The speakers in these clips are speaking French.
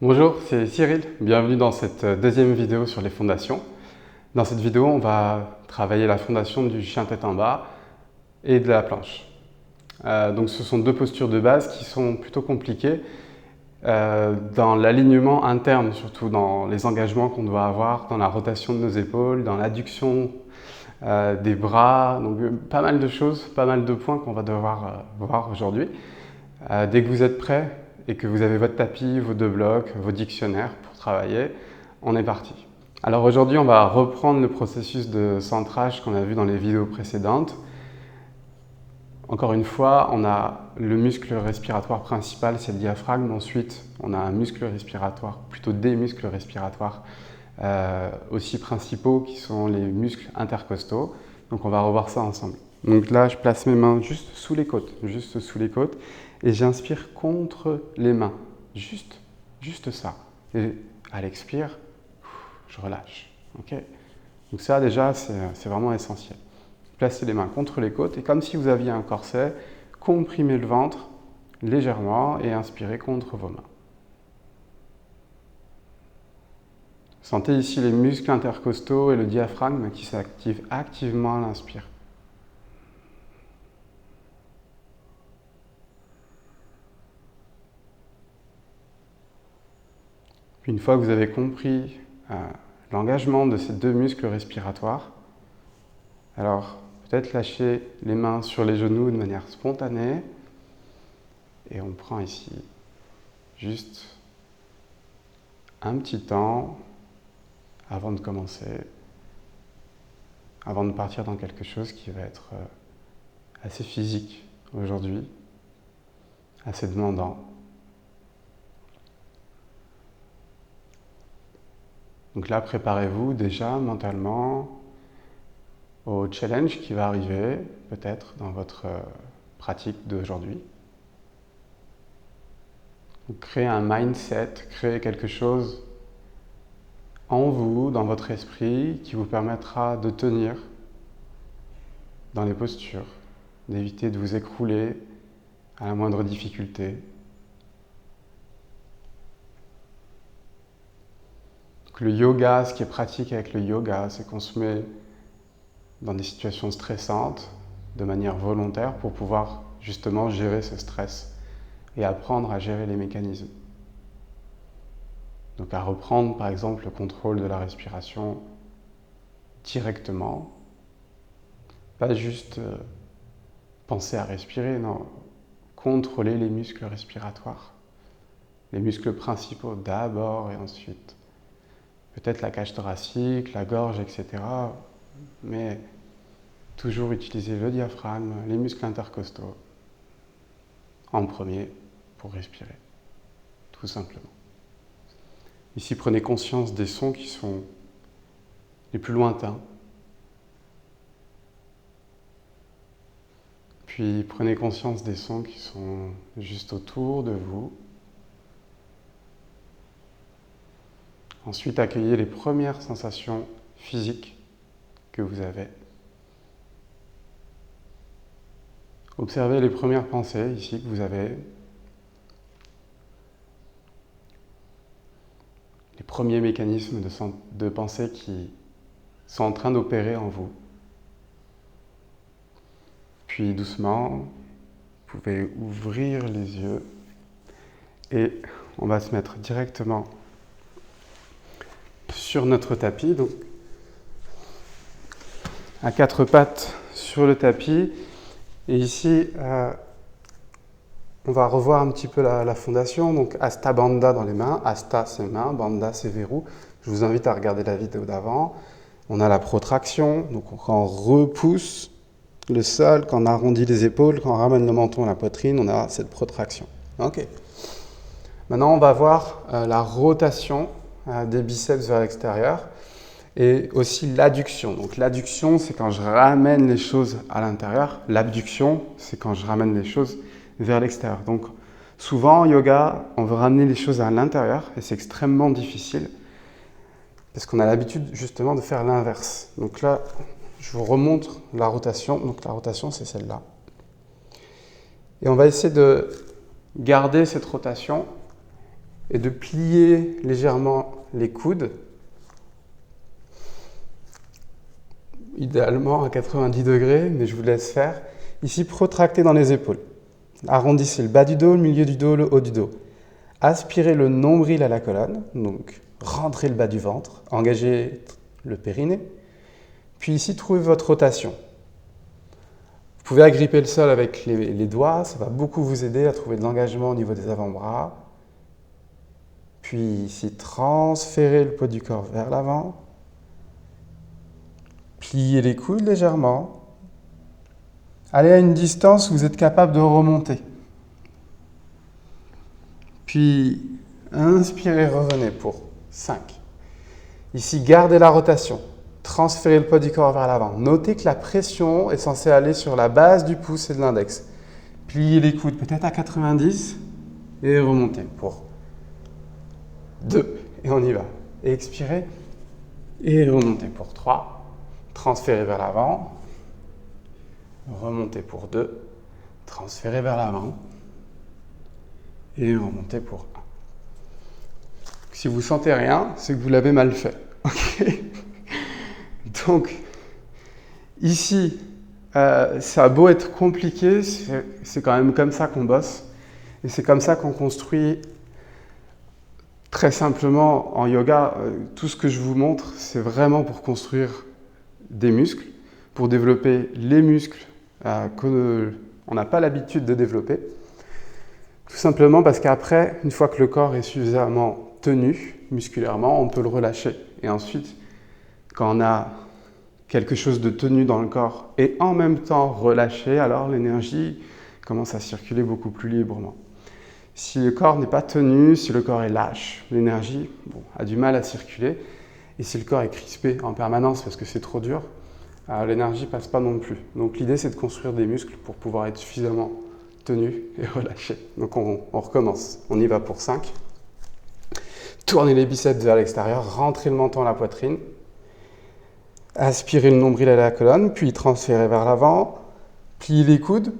Bonjour, c'est Cyril. Bienvenue dans cette deuxième vidéo sur les fondations. Dans cette vidéo, on va travailler la fondation du chien tête en bas et de la planche. Donc ce sont deux postures de base qui sont plutôt compliquées dans l'alignement interne, surtout dans les engagements qu'on doit avoir, dans la rotation de nos épaules, dans l'adduction des bras. Donc pas mal de choses, pas mal de points qu'on va devoir voir aujourd'hui. Dès que vous êtes prêts et que vous avez votre tapis, vos deux blocs, vos dictionnaires pour travailler, on est parti. Alors aujourd'hui, on va reprendre le processus de centrage qu'on a vu dans les vidéos précédentes. Encore une fois, on a le muscle respiratoire principal, c'est le diaphragme. Ensuite, on a un muscle respiratoire, plutôt des muscles respiratoires aussi principaux qui sont les muscles intercostaux. Donc on va revoir ça ensemble. Donc là, je place mes mains juste sous les côtes, et j'inspire contre les mains, juste ça. Et à l'expire, je relâche. Okay. Donc ça déjà, c'est vraiment essentiel. Placez les mains contre les côtes et comme si vous aviez un corset, comprimez le ventre légèrement et inspirez contre vos mains. Sentez ici les muscles intercostaux et le diaphragme qui s'activent activement à l'inspire. Puis une fois que vous avez compris l'engagement de ces deux muscles respiratoires, alors peut-être lâcher les mains sur les genoux de manière spontanée et on prend ici juste un petit temps avant de commencer, avant de partir dans quelque chose qui va être assez physique aujourd'hui, assez demandant. Donc là, préparez-vous déjà mentalement au challenge qui va arriver, peut-être dans votre pratique d'aujourd'hui. Donc créez un mindset, créez quelque chose en vous, dans votre esprit, qui vous permettra de tenir dans les postures, d'éviter de vous écrouler à la moindre difficulté. Donc le yoga, ce qui est pratique avec le yoga, c'est qu'on se met dans des situations stressantes de manière volontaire pour pouvoir justement gérer ce stress et apprendre à gérer les mécanismes. Donc à reprendre par exemple le contrôle de la respiration directement, pas juste penser à respirer, non, contrôler les muscles respiratoires, les muscles principaux d'abord et ensuite peut-être la cage thoracique, la gorge, etc. Mais toujours utiliser le diaphragme, les muscles intercostaux en premier pour respirer, tout simplement. Ici, prenez conscience des sons qui sont les plus lointains. Puis prenez conscience des sons qui sont juste autour de vous. Ensuite, accueillez les premières sensations physiques que vous avez. Observez les premières pensées ici que vous avez. Les premiers mécanismes de pensée qui sont en train d'opérer en vous. Puis doucement, vous pouvez ouvrir les yeux et on va se mettre directement sur notre tapis, donc à quatre pattes sur le tapis. Et ici, on va revoir un petit peu la fondation. Donc Hasta Bandha dans les mains. Hasta, c'est main. Bandha, c'est verrou. Je vous invite à regarder la vidéo d'avant. On a la protraction. Donc quand on repousse le sol, quand on arrondit les épaules, quand on ramène le menton à la poitrine, on a cette protraction. Ok. Maintenant, on va voir la rotation des biceps vers l'extérieur et aussi l'adduction. Donc l'adduction, c'est quand je ramène les choses à l'intérieur. L'abduction, c'est quand je ramène les choses vers l'extérieur. Donc souvent en yoga, on veut ramener les choses à l'intérieur et c'est extrêmement difficile parce qu'on a l'habitude justement de faire l'inverse. Donc là, je vous remontre la rotation. Donc la rotation, c'est celle-là. Et on va essayer de garder cette rotation et de plier légèrement les coudes, idéalement à 90 degrés, mais je vous laisse faire. Ici, protractez dans les épaules. Arrondissez le bas du dos, le milieu du dos, le haut du dos. Aspirez le nombril à la colonne, donc rentrez le bas du ventre, engagez le périnée. Puis ici, trouvez votre rotation. Vous pouvez agripper le sol avec les doigts, ça va beaucoup vous aider à trouver de l'engagement au niveau des avant-bras. Puis ici, transférez le poids du corps vers l'avant. Pliez les coudes légèrement. Allez à une distance où vous êtes capable de remonter. Puis, inspirez, revenez pour 5. Ici, gardez la rotation. Transférez le poids du corps vers l'avant. Notez que la pression est censée aller sur la base du pouce et de l'index. Pliez les coudes peut-être à 90 et remontez pour 2. Et on y va. Et expirez et remontez pour 3. Transférez vers l'avant. Remontez pour 2. Transférez vers l'avant. Et remontez pour 1. Si vous ne sentez rien, c'est que vous l'avez mal fait. Okay. Donc, ici, ça a beau être compliqué, c'est quand même comme ça qu'on bosse. Et c'est comme ça qu'on construit très simplement en yoga. Tout ce que je vous montre, c'est vraiment pour construire des muscles, pour développer les muscles qu'on n'a pas l'habitude de développer. Tout simplement parce qu'après, une fois que le corps est suffisamment tenu musculairement, on peut le relâcher. Et ensuite, quand on a quelque chose de tenu dans le corps et en même temps relâché, alors l'énergie commence à circuler beaucoup plus librement. Si le corps n'est pas tenu, si le corps est lâche, l'énergie a du mal à circuler. Et si le corps est crispé en permanence parce que c'est trop dur, l'énergie ne passe pas non plus. Donc l'idée, c'est de construire des muscles pour pouvoir être suffisamment tenu et relâché. Donc on recommence. On y va pour 5. Tournez les biceps vers l'extérieur, rentrez le menton à la poitrine. Aspirez le nombril à la colonne, puis transférez vers l'avant. Pliez les coudes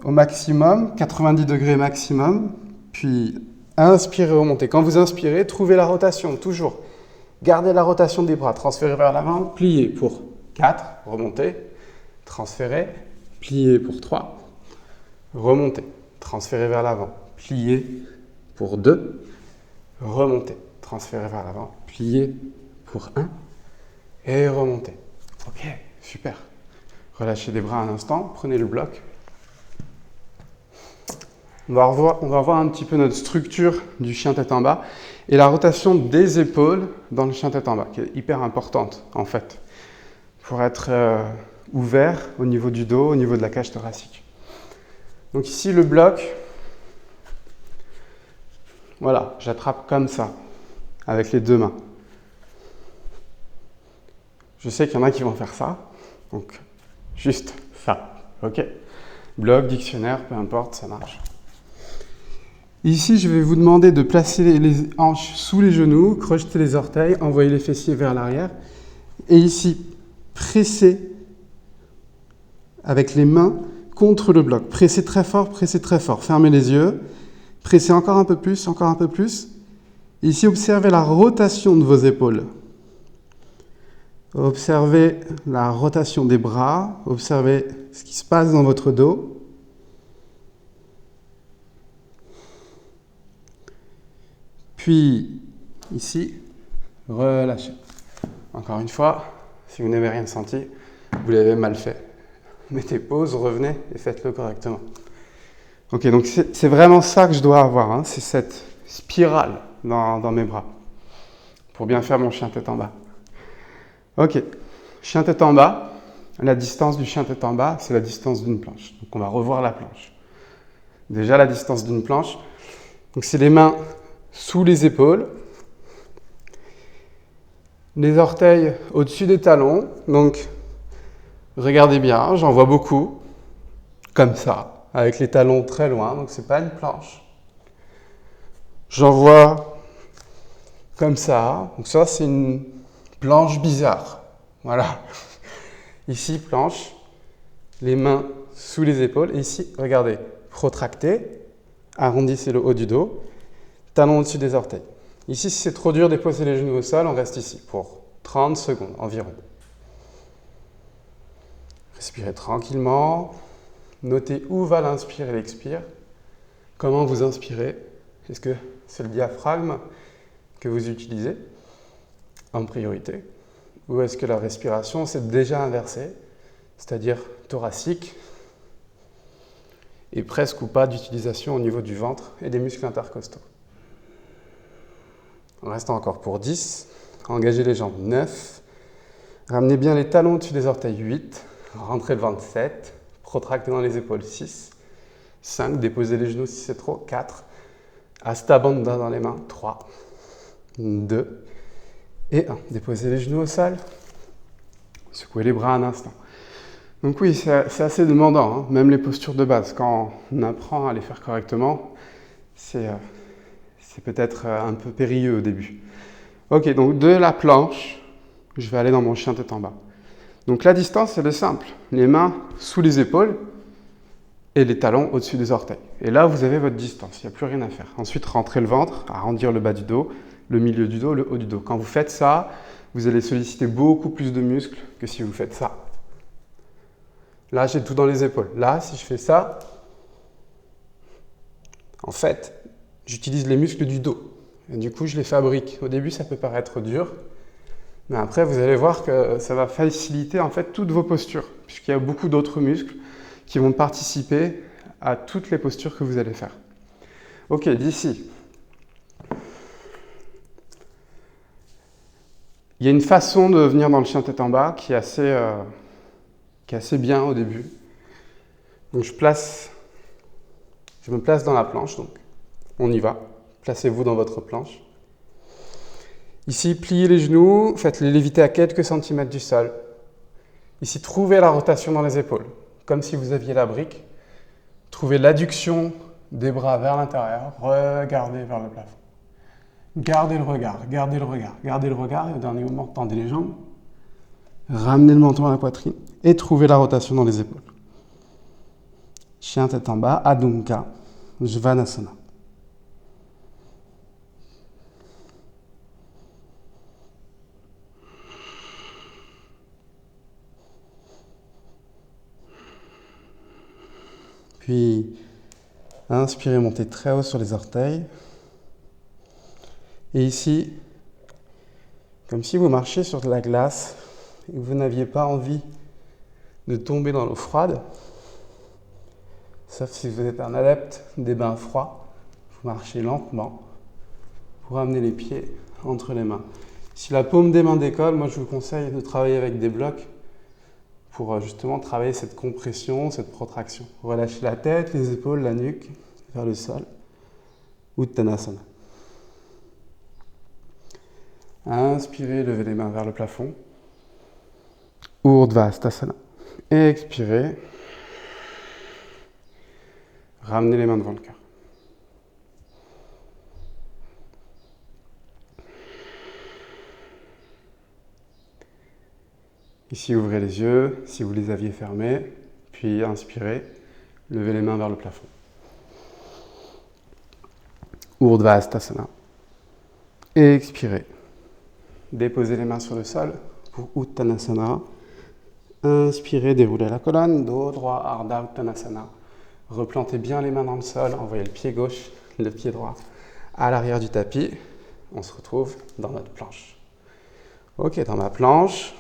au maximum, 90 degrés maximum. Puis inspirez, remontez. Quand vous inspirez, trouvez la rotation, toujours. Gardez la rotation des bras, transférez vers l'avant, pliez pour 4, remontez, transférez, pliez pour 3, remontez, transférez vers l'avant, pliez pour 2, remontez, transférez vers l'avant, pliez pour 1 et remontez. Ok, super. Relâchez les bras un instant, prenez le bloc. On va revoir un petit peu notre structure du chien tête en bas et la rotation des épaules dans le chien tête en bas, qui est hyper importante en fait, pour être ouvert au niveau du dos, au niveau de la cage thoracique. Donc ici le bloc, voilà, j'attrape comme ça, avec les deux mains. Je sais qu'il y en a qui vont faire ça, donc juste ça, ok? Bloc, dictionnaire, peu importe, ça marche. Ici, je vais vous demander de placer les hanches sous les genoux, crocheter les orteils, envoyer les fessiers vers l'arrière. Et ici, pressez avec les mains contre le bloc. Pressez très fort, fermez les yeux. Pressez encore un peu plus, encore un peu plus. Ici, observez la rotation de vos épaules. Observez la rotation des bras, observez ce qui se passe dans votre dos. Puis, ici, relâchez. Encore une fois, si vous n'avez rien senti, vous l'avez mal fait. Mettez pause, revenez et faites-le correctement. Ok, donc c'est vraiment ça que je dois avoir, hein, c'est cette spirale dans mes bras pour bien faire mon chien tête en bas. Ok, chien tête en bas, la distance du chien tête en bas, c'est la distance d'une planche. Donc on va revoir la planche. Déjà la distance d'une planche, donc c'est les mains sous les épaules, les orteils au-dessus des talons, donc regardez bien, j'en vois beaucoup, comme ça, avec les talons très loin, donc c'est pas une planche. J'en vois comme ça, donc ça c'est une planche bizarre, voilà. Ici, planche, les mains sous les épaules, et ici, regardez, protractez, arrondissez le haut du dos, talons au-dessus des orteils. Ici, si c'est trop dur, déposez les genoux au sol, on reste ici pour 30 secondes environ. Respirez tranquillement. Notez où va l'inspire et l'expire. Comment vous inspirez? Est-ce que c'est le diaphragme que vous utilisez en priorité? Ou est-ce que la respiration s'est déjà inversée, c'est-à-dire thoracique, et presque ou pas d'utilisation au niveau du ventre et des muscles intercostaux? On reste encore pour 10. Engagez les jambes 9. Ramenez bien les talons au-dessus des orteils 8. Rentrez le ventre 7. Protractez dans les épaules 6. 5. Déposez les genoux si c'est trop. 4. Hasta Bandha dans les mains. 3. 2. Et 1. Déposez les genoux au sol. Secouez les bras un instant. Donc oui, c'est assez demandant, hein, même les postures de base. Quand on apprend à les faire correctement, c'est peut-être un peu périlleux au début. Ok, donc de la planche, je vais aller dans mon chien tête en bas. Donc la distance, elle est simple. Les mains sous les épaules et les talons au-dessus des orteils. Et là, vous avez votre distance, il n'y a plus rien à faire. Ensuite, rentrez le ventre, arrondir le bas du dos, le milieu du dos, le haut du dos. Quand vous faites ça, vous allez solliciter beaucoup plus de muscles que si vous faites ça. Là, j'ai tout dans les épaules. Là, si je fais ça, en fait, j'utilise les muscles du dos. Et du coup, je les fabrique. Au début, ça peut paraître dur, mais après, vous allez voir que ça va faciliter en fait toutes vos postures, puisqu'il y a beaucoup d'autres muscles qui vont participer à toutes les postures que vous allez faire. Ok, d'ici. Il y a une façon de venir dans le chien tête en bas qui est assez bien au début. Donc je me place dans la planche, donc on y va. Placez-vous dans votre planche. Ici, pliez les genoux, faites-les léviter à quelques centimètres du sol. Ici, trouvez la rotation dans les épaules, comme si vous aviez la brique. Trouvez l'adduction des bras vers l'intérieur, regardez vers le plafond. Gardez le regard, gardez le regard, gardez le regard, et au dernier moment, tendez les jambes. Ramenez le menton à la poitrine et trouvez la rotation dans les épaules. Chien tête en bas, Adho Mukha, Svanasana. Puis, inspirez, montez très haut sur les orteils. Et ici, comme si vous marchiez sur de la glace et que vous n'aviez pas envie de tomber dans l'eau froide, sauf si vous êtes un adepte des bains froids, vous marchez lentement pour amener les pieds entre les mains. Si la paume des mains décolle, moi je vous conseille de travailler avec des blocs pour justement travailler cette compression, cette protraction. Relâchez la tête, les épaules, la nuque vers le sol. Uttanasana. Inspirez, levez les mains vers le plafond. Urdhva Hastasana. Expirez. Ramenez les mains devant le cœur. Ici, ouvrez les yeux, si vous les aviez fermés, puis inspirez, levez les mains vers le plafond. Urdhva Hastasana. Expirez. Déposez les mains sur le sol pour Uttanasana. Inspirez, déroulez la colonne, dos droit, Ardha Uttanasana. Replantez bien les mains dans le sol, envoyez le pied gauche, le pied droit à l'arrière du tapis. On se retrouve dans notre planche. Ok, dans ma planche,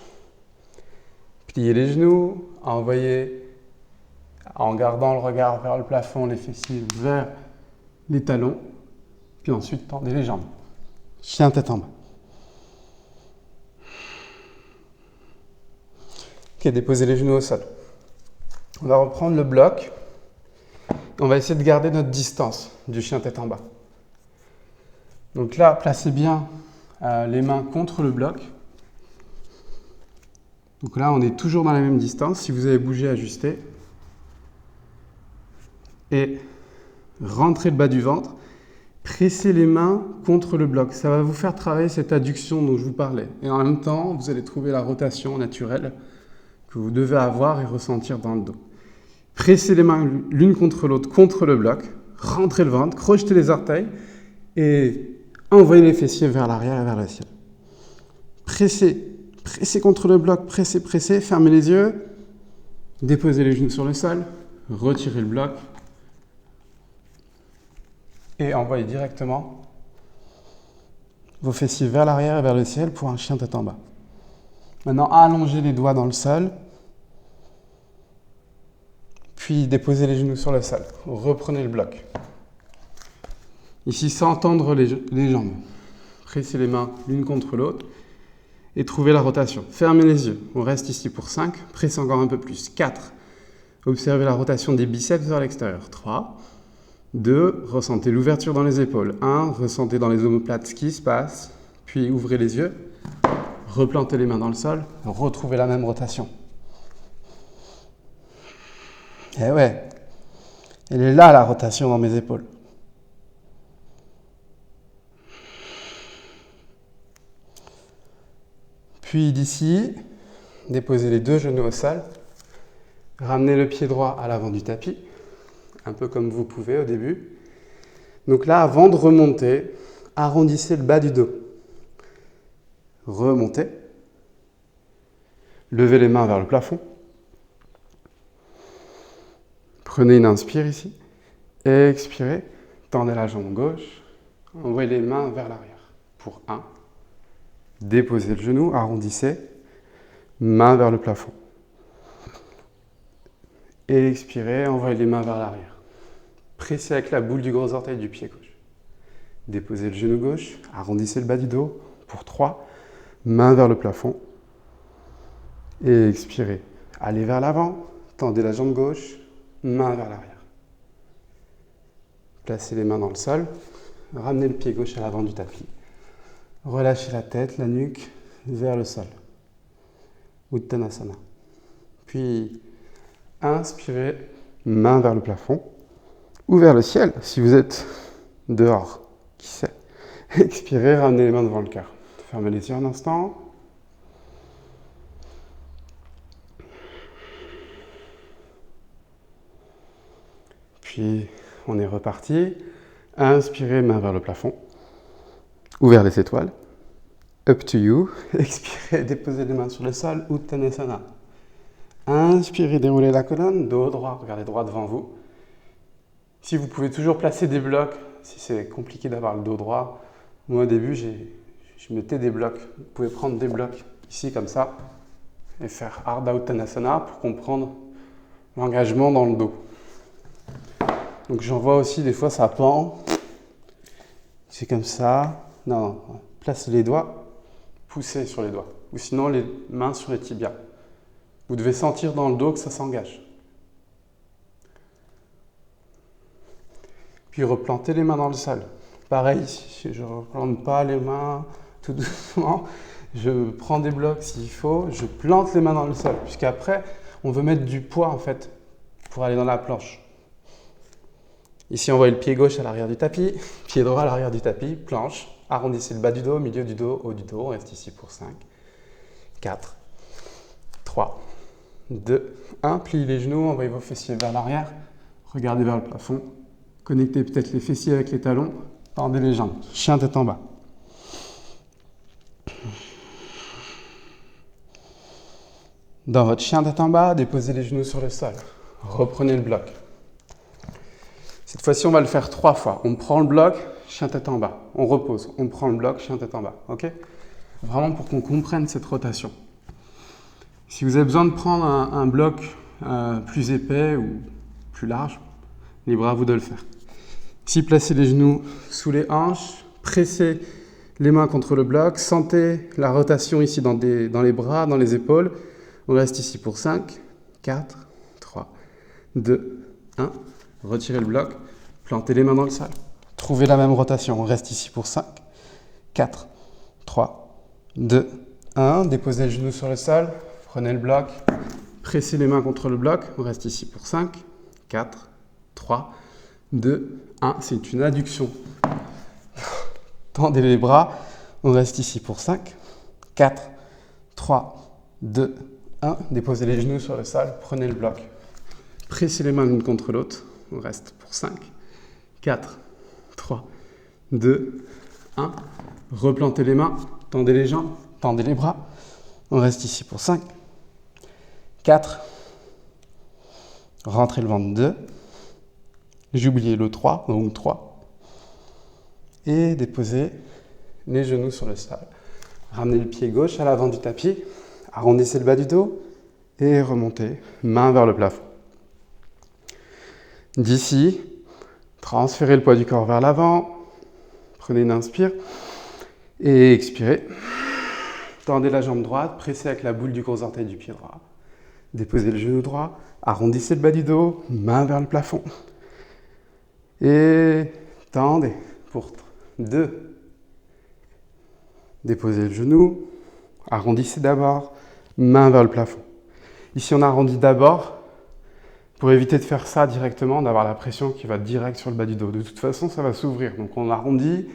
pliez les genoux, envoyez, en gardant le regard vers le plafond, les fessiers vers les talons, puis ensuite tendez les jambes. Chien tête en bas. Ok, déposez les genoux au sol. On va reprendre le bloc. On va essayer de garder notre distance du chien tête en bas. Donc là, placez bien les mains contre le bloc. Donc là, on est toujours dans la même distance. Si vous avez bougé, ajustez. Et rentrez le bas du ventre. Pressez les mains contre le bloc. Ça va vous faire travailler cette adduction dont je vous parlais. Et en même temps, vous allez trouver la rotation naturelle que vous devez avoir et ressentir dans le dos. Pressez les mains l'une contre l'autre contre le bloc. Rentrez le ventre, crochetez les orteils Et envoyez les fessiers vers l'arrière et vers le ciel. Pressez, pressez contre le bloc, pressez, pressez, fermez les yeux. Déposez les genoux sur le sol, retirez le bloc. Et envoyez directement vos fessiers vers l'arrière et vers le ciel pour un chien tête en bas. Maintenant, allongez les doigts dans le sol. Puis déposez les genoux sur le sol. Reprenez le bloc. Ici, sans tendre les jambes. Pressez les mains l'une contre l'autre et trouvez la rotation. Fermez les yeux. On reste ici pour 5. Pressez encore un peu plus. 4. Observez la rotation des biceps vers l'extérieur. 3. 2. Ressentez l'ouverture dans les épaules. 1. Ressentez dans les omoplates ce qui se passe. Puis ouvrez les yeux. Replantez les mains dans le sol. Retrouvez la même rotation. Eh ouais, elle est là la rotation dans mes épaules. Puis d'ici, déposez les deux genoux au sol. Ramenez le pied droit à l'avant du tapis, un peu comme vous pouvez au début. Donc là, avant de remonter, arrondissez le bas du dos. Remontez. Levez les mains vers le plafond. Prenez une inspire ici. Expirez. Tendez la jambe gauche. Envoyez les mains vers l'arrière. Pour 1. Déposez le genou, arrondissez. Main vers le plafond. Expirez, envoyez les mains vers l'arrière. Pressez avec la boule du gros orteil du pied gauche. Déposez le genou gauche, arrondissez le bas du dos. Pour 3. Main vers le plafond. Et expirez. Allez vers l'avant. Tendez la jambe gauche. Main vers l'arrière. Placez les mains dans le sol. Ramenez le pied gauche à l'avant du tapis. Relâchez la tête, la nuque vers le sol. Uttanasana. Puis, inspirez, main vers le plafond ou vers le ciel si vous êtes dehors. Qui sait? Expirez, ramenez les mains devant le cœur. Fermez les yeux un instant. Puis, on est reparti. Inspirez, main vers le plafond ou vers les étoiles. Up to you. Expirez, déposez les mains sur le sol. Uttanasana. Inspirez, déroulez la colonne. Dos droit, regardez droit devant vous. Si vous pouvez toujours placer des blocs, si c'est compliqué d'avoir le dos droit, moi au début, je mettais des blocs. Vous pouvez prendre des blocs ici comme ça et faire Ardha Uttanasana pour comprendre l'engagement dans le dos. Donc j'en vois aussi, des fois ça pend. C'est comme ça. Non, placez les doigts, poussez sur les doigts. Ou sinon les mains sur les tibias. Vous devez sentir dans le dos que ça s'engage. Puis replantez les mains dans le sol. Pareil, je ne replante pas les mains tout doucement. Je prends des blocs s'il faut, je plante les mains dans le sol. Puisqu'après, on veut mettre du poids en fait pour aller dans la planche. Ici, on voit le pied gauche à l'arrière du tapis, pied droit à l'arrière du tapis, planche. Arrondissez le bas du dos, milieu du dos, haut du dos. On reste ici pour 5, 4, 3, 2, 1. Pliez les genoux, envoyez vos fessiers vers l'arrière. Regardez vers le plafond. Connectez peut-être les fessiers avec les talons. Tendez les jambes. Chien tête en bas. Dans votre chien tête en bas, déposez les genoux sur le sol. Reprenez le bloc. Cette fois-ci, on va le faire 3 fois. On prend le bloc, chien tête en bas. On repose. On prend le bloc, chien tête en bas. Ok? Vraiment pour qu'on comprenne cette rotation. Si vous avez besoin de prendre un bloc plus épais ou plus large, libre à vous de le faire. Ici, placez les genoux sous les hanches. Pressez les mains contre le bloc. Sentez la rotation ici dans les bras, dans les épaules. On reste ici pour 5, 4, 3, 2, 1. Retirez le bloc, plantez les mains dans le sol. Trouvez la même rotation. On reste ici pour 5, 4, 3, 2, 1. Déposez le genou sur le sol. Prenez le bloc. Pressez les mains contre le bloc. On reste ici pour 5, 4, 3, 2, 1. C'est une adduction. Tendez les bras. On reste ici pour 5, 4, 3, 2, 1. Déposez les genoux sur le sol. Prenez le bloc. Pressez les mains l'une contre l'autre. On reste pour 5, 4, 3, 2, 1. Replantez les mains, tendez les jambes, tendez les bras. On reste ici pour 5, 4. Rentrez le ventre, 2. J'ai oublié le 3, donc 3. Et déposez les genoux sur le sol. Ramenez le pied gauche à l'avant du tapis. Arrondissez le bas du dos et remontez, main vers le plafond. D'ici, transférez le poids du corps vers l'avant. Prenez une inspire et expirez. Tendez la jambe droite, pressez avec la boule du gros orteil du pied droit. Déposez le genou droit, arrondissez le bas du dos, main vers le plafond. Et tendez pour 2. Déposez le genou, arrondissez d'abord, main vers le plafond. Ici, on arrondit d'abord pour éviter de faire ça directement, d'avoir la pression qui va direct sur le bas du dos. De toute façon, ça va s'ouvrir. Donc, on arrondit,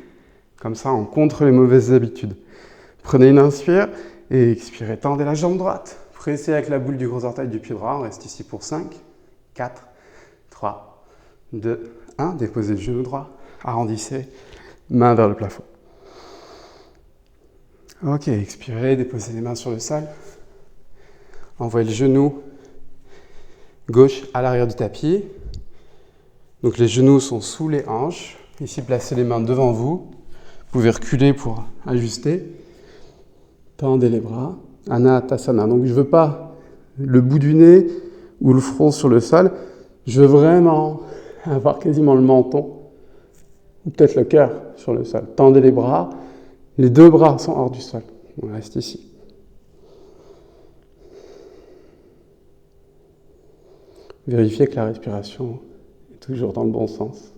comme ça, on contre les mauvaises habitudes. Prenez une inspire et expirez. Tendez la jambe droite. Pressez avec la boule du gros orteil du pied droit. On reste ici pour 5, 4, 3, 2, 1. Déposez le genou droit. Arrondissez, main vers le plafond. Ok, expirez, déposez les mains sur le sol. Envoyez le genou gauche à l'arrière du tapis. Donc les genoux sont sous les hanches. Ici, placez les mains devant vous. Vous pouvez reculer pour ajuster. Tendez les bras. Anatasana. Donc je ne veux pas le bout du nez ou le front sur le sol. Je veux vraiment avoir quasiment le menton ou peut-être le cœur sur le sol. Tendez les bras. Les 2 bras sont hors du sol. On reste ici. Vérifiez que la respiration est toujours dans le bon sens.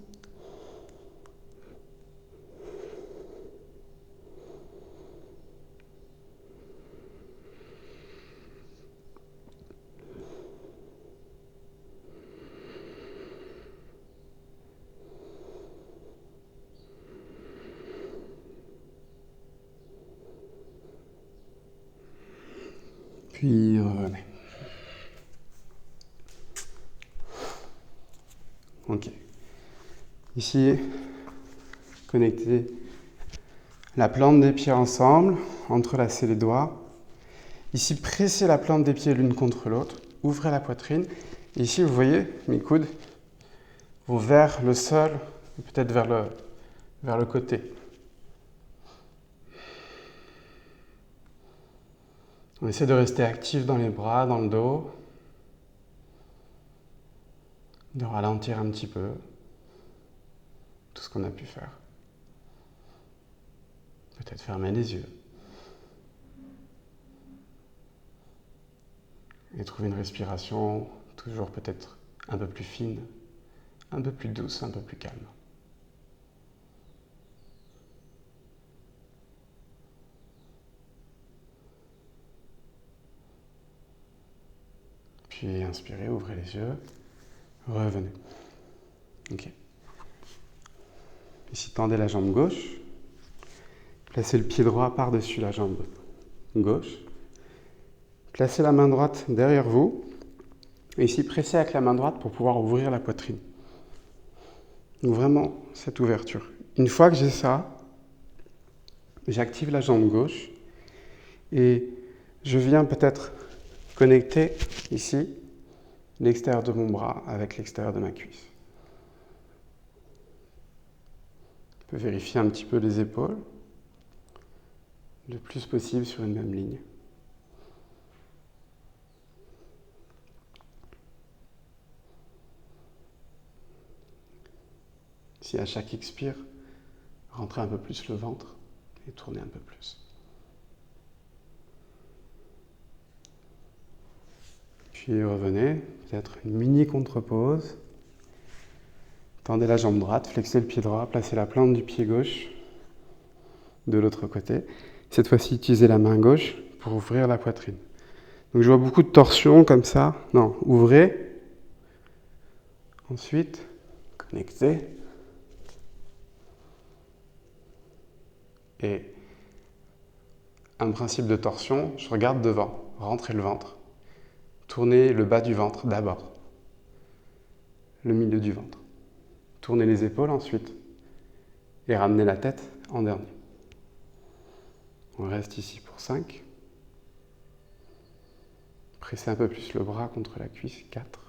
Puis revenez. Ok. Ici, connectez la plante des pieds ensemble, entrelacez les doigts. Ici, pressez la plante des pieds l'une contre l'autre, ouvrez la poitrine. Et ici, vous voyez, mes coudes vont vers le sol, peut-être vers le côté. On essaie de rester actif dans les bras, dans le dos, de ralentir un petit peu tout ce qu'on a pu faire. Peut-être fermer les yeux. Et trouver une respiration toujours peut-être un peu plus fine, un peu plus douce, un peu plus calme. Puis inspirez, ouvrez les yeux, revenez. Ok. Ici, tendez la jambe gauche. Placez le pied droit par-dessus la jambe gauche. Placez la main droite derrière vous. Et ici, pressez avec la main droite pour pouvoir ouvrir la poitrine. Donc vraiment, cette ouverture. Une fois que j'ai ça, j'active la jambe gauche et je viens peut-être connecter ici l'extérieur de mon bras avec l'extérieur de ma cuisse. Je peux vérifier un petit peu les épaules, le plus possible sur une même ligne. Si à chaque expire, rentrez un peu plus le ventre et tournez un peu plus. Puis revenez, peut-être une mini contre-pause. Tendez la jambe droite, flexez le pied droit, placez la plante du pied gauche de l'autre côté. Cette fois-ci, utilisez la main gauche pour ouvrir la poitrine. Donc je vois beaucoup de torsions comme ça. Non, ouvrez. Ensuite, connectez. Et un principe de torsion, je regarde devant, rentrez le ventre. Tournez le bas du ventre d'abord, le milieu du ventre. Tournez les épaules ensuite. et ramenez la tête en dernier. On reste ici pour 5. Pressez un peu plus le bras contre la cuisse. 4.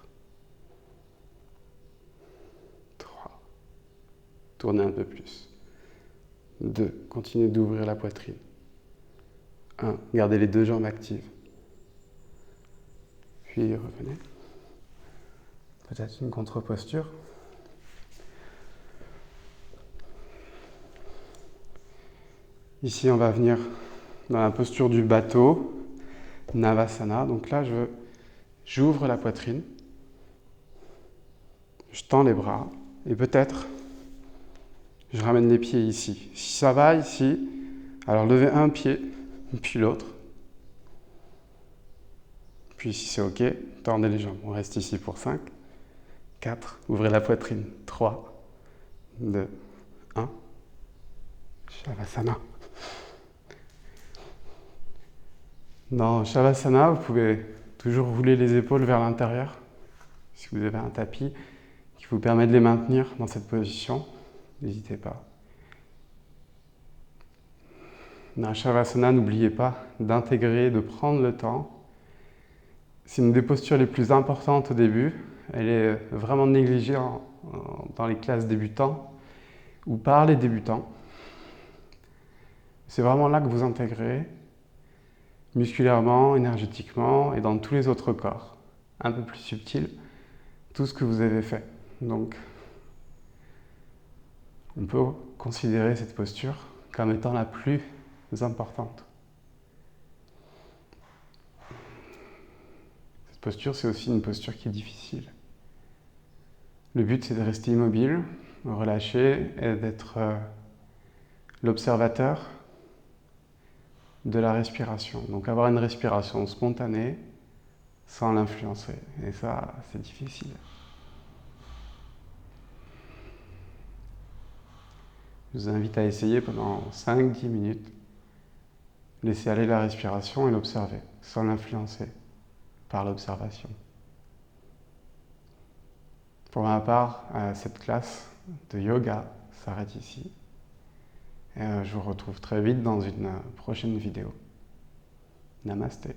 3. Tournez un peu plus. 2. Continuez d'ouvrir la poitrine. 1. Gardez les deux jambes actives. Puis revenez. Peut-être une contre-posture. Ici, on va venir dans la posture du bateau, Navasana. Donc là, j'ouvre la poitrine, je tends les bras et peut-être je ramène les pieds ici. Si ça va ici, alors levez un pied, puis l'autre. Puis si c'est OK, tendez les jambes. On reste ici pour 5, 4, ouvrez la poitrine, 3, 2, 1. Shavasana. Dans Shavasana, vous pouvez toujours rouler les épaules vers l'intérieur. Si vous avez un tapis qui vous permet de les maintenir dans cette position, n'hésitez pas. Dans Shavasana, n'oubliez pas d'intégrer, de prendre le temps. C'est une des postures les plus importantes au début. Elle est vraiment négligée dans les classes débutants ou par les débutants. C'est vraiment là que vous intégrez musculairement, énergétiquement et dans tous les autres corps, un peu plus subtil, tout ce que vous avez fait. Donc, on peut considérer cette posture comme étant la plus importante. Cette posture, c'est aussi une posture qui est difficile. Le but, c'est de rester immobile, relâché et d'être l'observateur de la respiration. Donc avoir une respiration spontanée sans l'influencer. Et ça, c'est difficile. Je vous invite à essayer pendant 5-10 minutes. Laissez aller la respiration et l'observer, sans l'influencer par l'observation. Pour ma part, cette classe de yoga s'arrête ici. Et je vous retrouve très vite dans une prochaine vidéo. Namasté.